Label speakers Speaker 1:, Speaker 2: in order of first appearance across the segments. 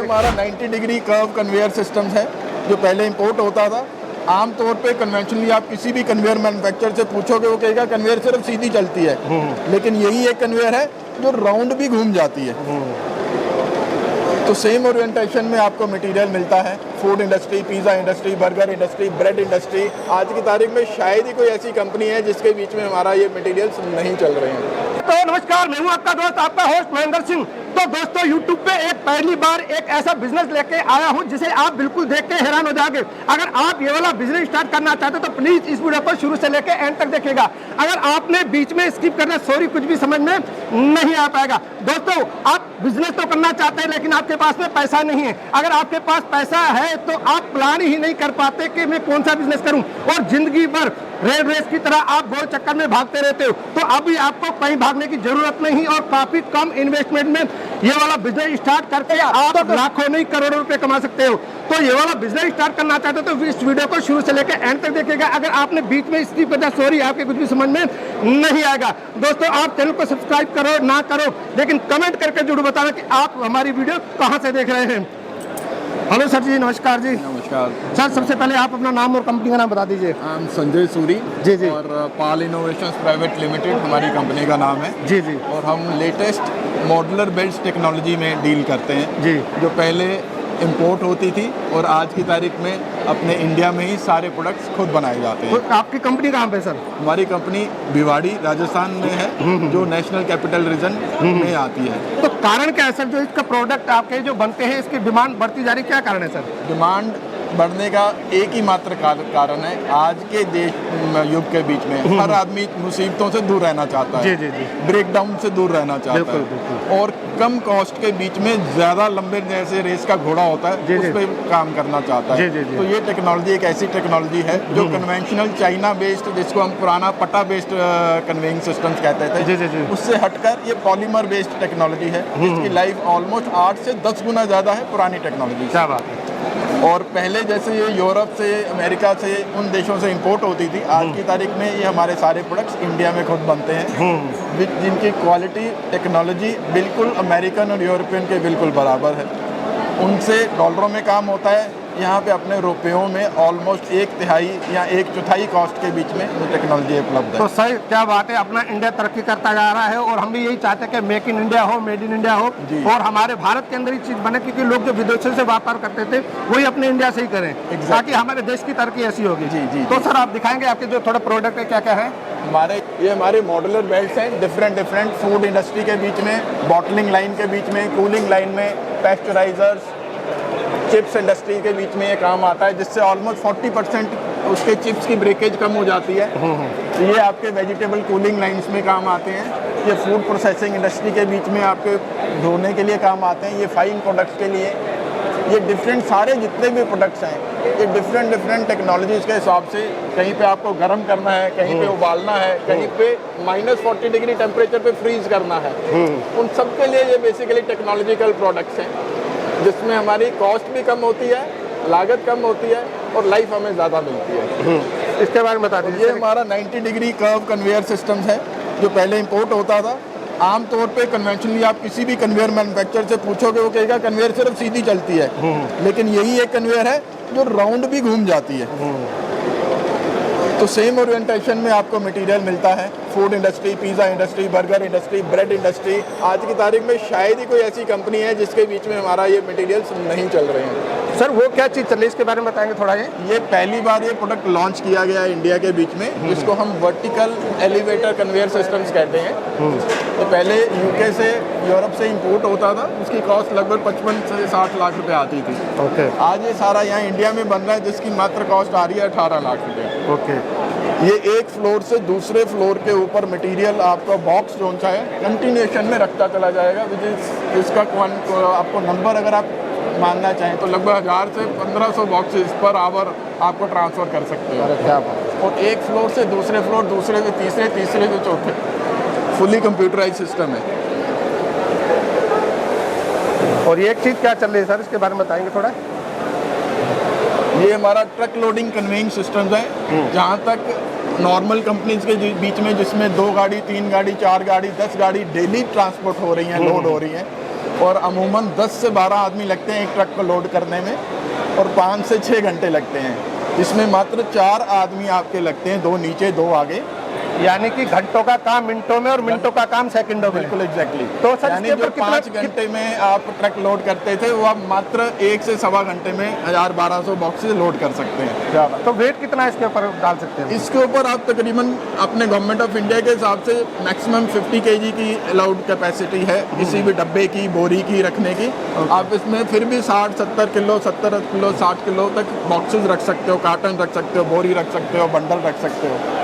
Speaker 1: हमारा 90 degree curve conveyor system है जो पहले इंपोर्ट होता था। आमतौर पे कन्वेंशनली आप किसी भी कन्वेयर मैन्युफैक्चरर से पूछोगे वो कहेगा कन्वेयर सिर्फ सीधी चलती है, लेकिन यही एक कन्वेयर है जो राउंड भी घूम जाती है। तो सेम ओरिएंटेशन में आपको मटेरियल मिलता है। Food industry, pizza industry, burger industry, bread industry, आज की तारीख में शायद ही कोई ऐसी कंपनी है जिसके बीच में हमारा ये मटेरियल्स नहीं चल रहे हैं।
Speaker 2: तो नमस्कार, मैं हूं आपका दोस्त, आपका होस्ट महेंद्र सिंह। तो दोस्तों, YouTube पे एक पहली बार एक ऐसा बिजनेस लेके आया हूं जिसे आप बिल्कुल देख के हैरान हो जाओगे। अगर आप ये वाला बिजनेस स्टार्ट करना चाहते हो तो प्लीज इस वीडियो को शुरू से लेके एंड तक देखिएगा। अगर आपने बीच में स्किप करना, सॉरी, कुछ भी समझ में नहीं आ पाएगा। दोस्तों, आप बिजनेस तो करना चाहते हैं लेकिन आपके पास में पैसा नहीं है। अगर आपके पास पैसा है तो आप प्लान ही नहीं कर पाते कि मैं कौन सा बिजनेस करूं, और जिंदगी भर रेड रेस की तरह आप गोल चक्कर में भागते रहते हो। तो अभी आपको कहीं भागने की जरूरत नहीं और काफी कम इन्वेस्टमेंट में ये वाला बिजनेस स्टार्ट करके आप लाखों नहीं करोड़ों रुपए कमा सकते हो। तो ये वाला बिजनेस स्टार्ट करना चाहते हो तो इस वीडियो को शुरू से लेकर एंड तक देखिएगा। अगर आपने बीच में स्किप कर दिया, सॉरी, आपके कुछ भी समझ में नहीं आएगा। दोस्तों, आप चैनल को सब्सक्राइब करो ना करो, लेकिन कमेंट करके जरूर बताना कि आप हमारी वीडियो कहाँ से देख रहे हैं। हेलो सर जी, नमस्कार जी।
Speaker 1: नमस्कार
Speaker 2: सर, सबसे पहले आप अपना नाम और कंपनी का नाम बता दीजिए।
Speaker 1: हम संजय सूरी
Speaker 2: जी जी।
Speaker 1: और पाल इनोवेशंस प्राइवेट लिमिटेड हमारी कंपनी का नाम है
Speaker 2: जी जी।
Speaker 1: और हम लेटेस्ट मॉड्यूलर बेल्ट टेक्नोलॉजी में डील करते हैं
Speaker 2: जी।
Speaker 1: जो पहले इंपोर्ट होती थी और आज की तारीख में अपने इंडिया में ही सारे प्रोडक्ट्स खुद बनाए जाते हैं।
Speaker 2: तो आपकी कंपनी कहाँ पे सर?
Speaker 1: हमारी कंपनी भिवाड़ी राजस्थान में है जो नेशनल कैपिटल रीजन में आती है।
Speaker 2: तो कारण क्या है सर, जो इसका प्रोडक्ट आपके जो बनते हैं इसकी डिमांड बढ़ती जा रही, क्या कारण है सर?
Speaker 1: डिमांड बढ़ने का एक ही मात्र कारण है, आज के देश युग के बीच में हर आदमी मुसीबतों से दूर रहना चाहता है।
Speaker 2: जी जी जी।
Speaker 1: ब्रेकडाउन से दूर रहना चाहता है और कम कॉस्ट के बीच में ज्यादा लंबे जैसे रेस का घोड़ा होता है उस पर काम करना चाहता है। तो ये टेक्नोलॉजी एक ऐसी टेक्नोलॉजी है जो कन्वेंशनल चाइना बेस्ड, जिसको हम पुराना पट्टा बेस्ड कन्वेइंग सिस्टम्स कहते थे, उससे हटकर ये पॉलीमर बेस्ड टेक्नोलॉजी है जिसकी लाइफ ऑलमोस्ट 8 से 10 गुना ज्यादा है पुरानी टेक्नोलॉजी।
Speaker 2: क्या बात है।
Speaker 1: और पहले जैसे ये यूरोप से, अमेरिका से, उन देशों से इंपोर्ट होती थी, आज की तारीख में ये हमारे सारे प्रोडक्ट्स इंडिया में खुद बनते हैं जिनकी क्वालिटी, टेक्नोलॉजी बिल्कुल अमेरिकन और यूरोपियन के बिल्कुल बराबर है। उनसे डॉलरों में काम होता है, यहाँ पे अपने रुपयों में ऑलमोस्ट 1/3 या 1/4 कॉस्ट के बीच में ये टेक्नोलॉजी उपलब्ध है।
Speaker 2: तो सर, क्या बात है, अपना इंडिया तरक्की करता जा रहा है और हम भी यही चाहते हैं कि मेक इन इंडिया हो, मेड इन इंडिया हो और हमारे भारत के अंदर ही चीज बने, क्योंकि लोग जो विदेशों से व्यापार करते थे वही अपने इंडिया से ही करें ताकि हमारे देश की तरक्की ऐसी होगी।
Speaker 1: जी जी।
Speaker 2: तो सर, आप दिखाएंगे आपके जो थोड़े प्रोडक्ट है क्या क्या है?
Speaker 1: हमारे मॉड्यूलर बेल्ट्स हैं, डिफरेंट फूड इंडस्ट्री के बीच में, बॉटलिंग लाइन के बीच में, कूलिंग लाइन में, पैस्चराइजर्स, चिप्स इंडस्ट्री के बीच में ये काम आता है, जिससे ऑलमोस्ट 40% उसके चिप्स की ब्रेकेज कम हो जाती है। ये आपके वेजिटेबल कूलिंग लाइंस में काम आते हैं। ये फूड प्रोसेसिंग इंडस्ट्री के बीच में आपके धोने के लिए काम आते हैं। ये फाइन प्रोडक्ट्स के लिए, ये डिफरेंट सारे जितने भी प्रोडक्ट्स हैं ये डिफरेंट टेक्नोलॉजीज़ के हिसाब से, कहीं पे आपको गर्म करना है, कहीं पे उबालना है, कहीं पे -40 डिग्री टेम्परेचर पे फ्रीज करना है, उन सब के लिए ये बेसिकली टेक्नोलॉजिकल प्रोडक्ट्स हैं जिसमें हमारी कॉस्ट भी कम होती है, लागत कम होती है और लाइफ हमें ज़्यादा मिलती है।
Speaker 2: इसके बारे में बता दीजिए।
Speaker 1: ये हमारा 90 डिग्री कर्व कन्वेयर सिस्टम है जो पहले इंपोर्ट होता था। आमतौर पे कन्वेंशनली आप किसी भी कन्वेयर मैन्युफैक्चरर से पूछोगे वो कहेगा कन्वेयर सिर्फ सीधी चलती है, लेकिन यही एक कन्वेयर है जो राउंड भी घूम जाती है। तो सेम ओरिएंटेशन में आपको मटेरियल मिलता है। Food industry, pizza industry, burger industry, bread industry, आज की तारीख में शायद ही कोई ऐसी कंपनी है जिसके बीच में हमारा ये मटेरियल्स नहीं चल रहे हैं।
Speaker 2: सर, वो क्या चीज़ चल रही है, इसके बारे में बताएंगे थोड़ा?
Speaker 1: ये पहली बार ये प्रोडक्ट लॉन्च किया गया है इंडिया के बीच में, जिसको हम वर्टिकल एलिवेटर कन्वेयर सिस्टम्स कहते हैं। तो पहले यूके से, यूरोप से इंपोर्ट होता था, उसकी कॉस्ट लगभग 55 से 60 लाख रुपए आती थी। आज ये सारा यहाँ इंडिया में बन रहा है जिसकी मात्र कॉस्ट आ रही है 18 लाख रुपये। ये एक फ्लोर से दूसरे फ्लोर के ऊपर मटेरियल आपका बॉक्स जो सा है कंटिन्यूएशन में रखता चला जाएगा, जिसका आपको नंबर अगर आप मानना चाहें तो लगभग 1000 से 1500 बॉक्सेस पर आवर आपको ट्रांसफ़र कर सकते हो।
Speaker 2: क्या बात।
Speaker 1: और एक फ्लोर से दूसरे फ्लोर, दूसरे से तीसरे, तीसरे से चौथे, फुली कंप्यूटराइज सिस्टम है।
Speaker 2: और ये एक चीज़ क्या चल रही है सर, इसके बारे में बताएंगे थोड़ा?
Speaker 1: ये हमारा ट्रक लोडिंग कन्वेइंग सिस्टम है। जहाँ तक नॉर्मल कंपनीज के बीच में जिसमें 2 गाड़ी, 3 गाड़ी, 4 गाड़ी, 10 गाड़ी डेली ट्रांसपोर्ट हो रही हैं, लोड हो रही हैं, और अमूमन 10 से 12 आदमी लगते हैं एक ट्रक को लोड करने में और 5 से 6 घंटे लगते हैं। इसमें मात्र 4 आदमी आपके लगते हैं, 2 नीचे 2 आगे।
Speaker 2: यानी कि घंटों का काम मिनटों में और मिनटों का काम सेकंडों में।
Speaker 1: बिल्कुल एग्जैक्टली।
Speaker 2: तो सर
Speaker 1: यानी
Speaker 2: इसके
Speaker 1: जो
Speaker 2: ऊपर
Speaker 1: 5 घंटे में आप ट्रक लोड करते थे वो आप मात्र 1 से सवा घंटे में 1000-1200 बॉक्सेस लोड कर सकते हैं।
Speaker 2: तो वेट कितना इसके ऊपर डाल सकते हैं?
Speaker 1: इसके ऊपर आप तकरीबन अपने गवर्नमेंट ऑफ इंडिया के हिसाब से मैक्सिमम 50 kg की अलाउड कैपेसिटी है किसी भी डब्बे की, बोरी की रखने की। आप इसमें फिर भी 60-70 किलो, 70 किलो, 60 किलो तक बॉक्सेस रख सकते हो, कार्टन रख सकते हो, बोरी रख सकते हो, बंडल रख सकते हो।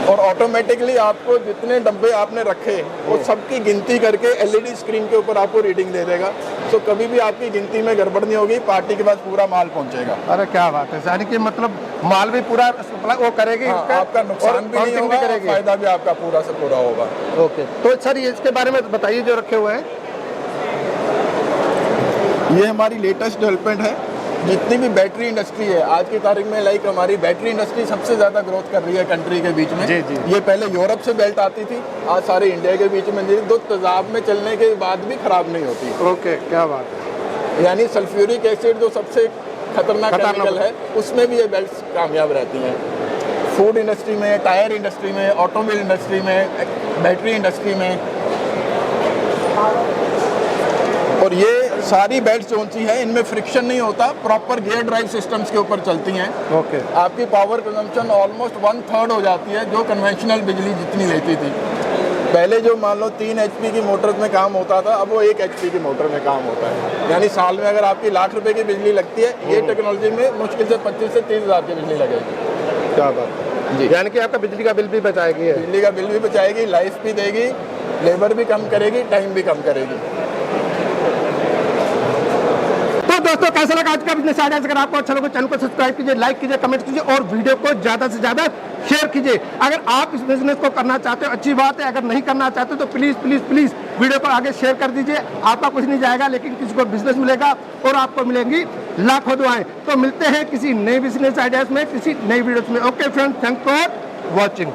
Speaker 1: और ऑटोमेटिकली आपको जितने डब्बे आपने रखे वो सबकी गिनती करके एलईडी स्क्रीन के ऊपर आपको रीडिंग दे देगा। तो कभी भी आपकी गिनती में गड़बड़ नहीं होगी, पार्टी के पास पूरा माल पहुंचेगा।
Speaker 2: अरे क्या बात है, यानी कि मतलब माल भी पूरा वो करेगी,
Speaker 1: हाँ, आपका नुकसान भी नहीं होगा, फायदा भी आपका पूरा से पूरा होगा।
Speaker 2: ओके, तो सर ये इसके बारे में बताइए जो रखे हुए हैं।
Speaker 1: ये हमारी लेटेस्ट डेवलपमेंट है। जितनी भी बैटरी इंडस्ट्री है आज की तारीख में, लाइक हमारी बैटरी इंडस्ट्री सबसे ज़्यादा ग्रोथ कर रही है कंट्री के बीच में।
Speaker 2: जी जी।
Speaker 1: ये पहले यूरोप से बेल्ट आती थी, आज सारे इंडिया के बीच में, दो तेजाब में चलने के बाद भी खराब नहीं होती।
Speaker 2: ओके, क्या बात है।
Speaker 1: यानी सल्फ्यूरिक एसिड जो सबसे खतरनाक केमिकल है उसमें भी ये बेल्ट कामयाब रहती हैं। फूड इंडस्ट्री में, टायर इंडस्ट्री में, ऑटोमोबाइल इंडस्ट्री में, बैटरी इंडस्ट्री में। और ये सारी बेल्ट जो सी है इनमें फ्रिक्शन नहीं होता, प्रॉपर गियर ड्राइव सिस्टम्स के ऊपर चलती हैं।
Speaker 2: ओके।
Speaker 1: आपकी पावर कंजम्पशन ऑलमोस्ट 1/3 हो जाती है जो कन्वेंशनल बिजली जितनी लेती थी। पहले जो मान लो 3 HP की मोटर में काम होता था, अब वो 1 HP की मोटर में काम होता है। यानी साल में अगर आपकी लाख रुपए की बिजली लगती है, ये टेक्नोलॉजी में मुश्किल से 25 से 30 हज़ार की बिजली लगेगी।
Speaker 2: क्या बात है जी। यानी कि आपका बिजली का बिल भी बचाएगी,
Speaker 1: बिजली का बिल भी बचाएगी, लाइफ भी देगी, लेबर भी कम करेगी, टाइम भी कम करेगी।
Speaker 2: तो दोस्तों कैसा लगा आज का बिजनेस आइडिया? अगर आपको अच्छा लगे चैनल को सब्सक्राइब कीजिए, लाइक कीजिए, कमेंट कीजिए और वीडियो को ज्यादा से ज्यादा शेयर कीजिए। अगर आप इस बिजनेस को करना चाहते हो अच्छी बात है, अगर नहीं करना चाहते तो प्लीज प्लीज प्लीज वीडियो को आगे शेयर कर दीजिए। आपका कुछ नहीं जाएगा, लेकिन किसी को बिजनेस मिलेगा और आपको मिलेंगी लाखों दुआएं। तो मिलते हैं किसी नए बिजनेस आइडियाज में, किसी नई वीडियो में। Okay friends, thanks for watching.